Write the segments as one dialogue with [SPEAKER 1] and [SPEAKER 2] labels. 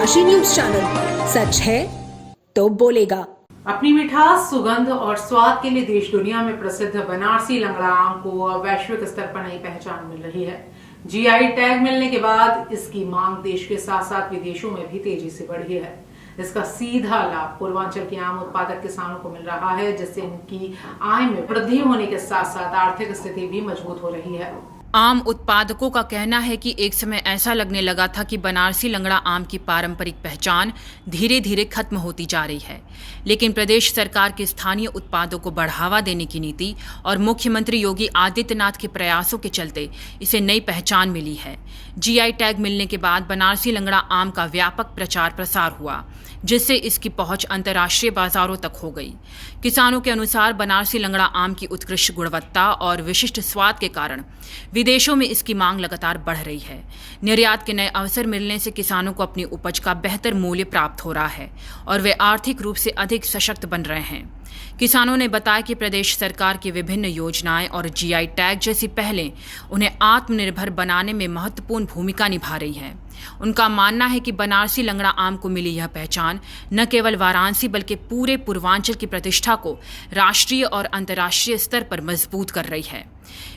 [SPEAKER 1] डनकाशी news channel, सच है तो बोलेगा।
[SPEAKER 2] अपनी मिठास, सुगंध और स्वाद के लिए देश दुनिया में प्रसिद्ध बनारसी लंगड़ा आम को अब वैश्विक स्तर पर नई पहचान मिल रही है। जीआई टैग मिलने के बाद इसकी मांग देश के साथ साथ विदेशों में भी तेजी से बढ़ी है। इसका सीधा लाभ पूर्वांचल के आम उत्पादक किसानों को मिल रहा है, जिससे इनकी आय में वृद्धि होने के साथ साथ आर्थिक स्थिति भी मजबूत हो रही है।
[SPEAKER 3] आम उत्पादकों का कहना है कि एक समय ऐसा लगने लगा था कि बनारसी लंगड़ा आम की पारंपरिक पहचान धीरे धीरे खत्म होती जा रही है, लेकिन प्रदेश सरकार के स्थानीय उत्पादों को बढ़ावा देने की नीति और मुख्यमंत्री योगी आदित्यनाथ के प्रयासों के चलते इसे नई पहचान मिली है। जीआई टैग मिलने के बाद बनारसी लंगड़ा आम का व्यापक प्रचार प्रसार हुआ, जिससे इसकी पहुंच अंतर्राष्ट्रीय बाजारों तक हो गई। किसानों के अनुसार बनारसी लंगड़ा आम की उत्कृष्ट गुणवत्ता और विशिष्ट स्वाद के कारण विदेशों में इसकी मांग लगातार बढ़ रही है। निर्यात के नए अवसर मिलने से किसानों को अपनी उपज का बेहतर मूल्य प्राप्त हो रहा है और वे आर्थिक रूप से अधिक सशक्त बन रहे हैं। किसानों ने बताया कि प्रदेश सरकार की विभिन्न योजनाएं और जीआई टैग जैसी पहलें उन्हें आत्मनिर्भर बनाने में महत्वपूर्ण भूमिका निभा रही हैं। उनका मानना है कि बनारसी लंगड़ा आम को मिली यह पहचान न केवल वाराणसी बल्कि पूरे पूर्वांचल की प्रतिष्ठा को राष्ट्रीय और अंतर्राष्ट्रीय स्तर पर मजबूत कर रही है।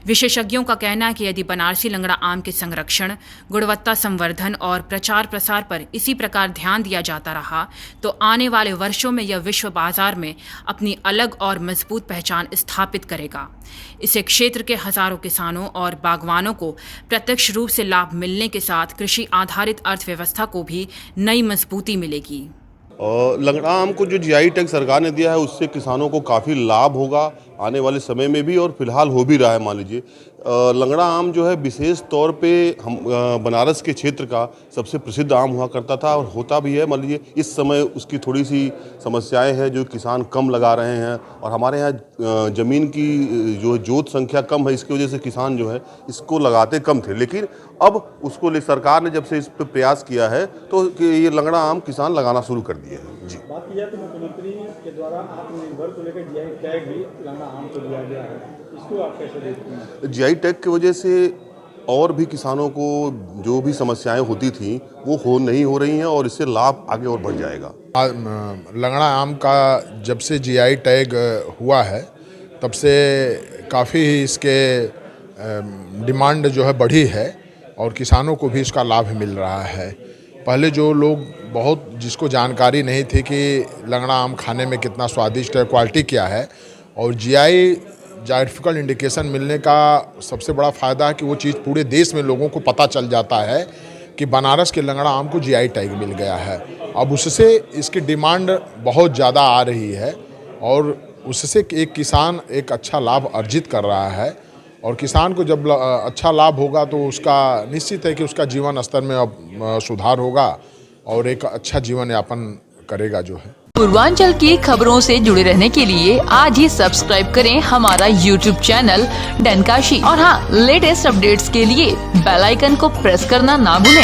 [SPEAKER 3] विशेषज्ञों का कहना है कि यदि बनारसी लंगड़ा आम के संरक्षण, गुणवत्ता संवर्धन और प्रचार प्रसार पर इसी प्रकार ध्यान दिया जाता रहा तो आने वाले वर्षों में यह विश्व बाजार में अपनी अलग और मजबूत पहचान स्थापित करेगा। इसे क्षेत्र के हजारों किसानों और बागवानों को प्रत्यक्ष रूप से लाभ मिलने के साथ कृषि आधारित अर्थव्यवस्था को भी नई मजबूती मिलेगी।
[SPEAKER 4] लंगड़ा आम को जो जीआई टैग सरकार ने दिया है उससे किसानों को काफ़ी लाभ होगा आने वाले समय में भी, और फिलहाल हो भी रहा है। मान लीजिए लंगड़ा आम जो है विशेष तौर पे हम बनारस के क्षेत्र का सबसे प्रसिद्ध आम हुआ करता था और होता भी है। मान लीजिए इस समय उसकी थोड़ी सी समस्याएं हैं, जो किसान कम लगा रहे हैं और हमारे यहाँ ज़मीन की जो जोत संख्या कम है, इसकी वजह से किसान जो है इसको लगाते कम थे। लेकिन अब उसको सरकार ने जब से इस पर प्रयास किया है तो ये लंगड़ा आम किसान लगाना शुरू कर दिए हैं। जी,
[SPEAKER 5] बात किया तो मुख्यमंत्री के द्वारा आत्मनिर्भर को लेकर जीआई टैग भी लंगड़ा आम को दिया गया है, इसको आप कैसे देखते हैं?
[SPEAKER 4] जीआई टैग की वजह से और भी किसानों को जो भी समस्याएं होती थी वो नहीं हो रही हैं और इससे लाभ आगे और बढ़ जाएगा।
[SPEAKER 6] लंगड़ा आम का जब से जीआई टैग हुआ है तब से काफ़ी इसके डिमांड जो है बढ़ी है और किसानों को भी इसका लाभ मिल रहा है। पहले जो लोग बहुत जिसको जानकारी नहीं थी कि लंगड़ा आम खाने में कितना स्वादिष्ट है, क्वालिटी क्या है, और जीआई जाग्राफिकल इंडिकेशन मिलने का सबसे बड़ा फ़ायदा है कि वो चीज़ पूरे देश में लोगों को पता चल जाता है कि बनारस के लंगड़ा आम को जीआई टैग मिल गया है। अब उससे इसकी डिमांड बहुत ज़्यादा आ रही है और उससे एक किसान एक अच्छा लाभ अर्जित कर रहा है, और किसान को जब अच्छा लाभ होगा तो उसका निश्चित है कि उसका जीवन स्तर में अब सुधार होगा और एक अच्छा जीवन यापन करेगा जो है।
[SPEAKER 7] पूर्वांचल की खबरों से जुड़े रहने के लिए आज ही सब्सक्राइब करें हमारा YouTube चैनल डनकाशी, और हाँ, लेटेस्ट अपडेट्स के लिए बेल आइकन को प्रेस करना ना भूलें।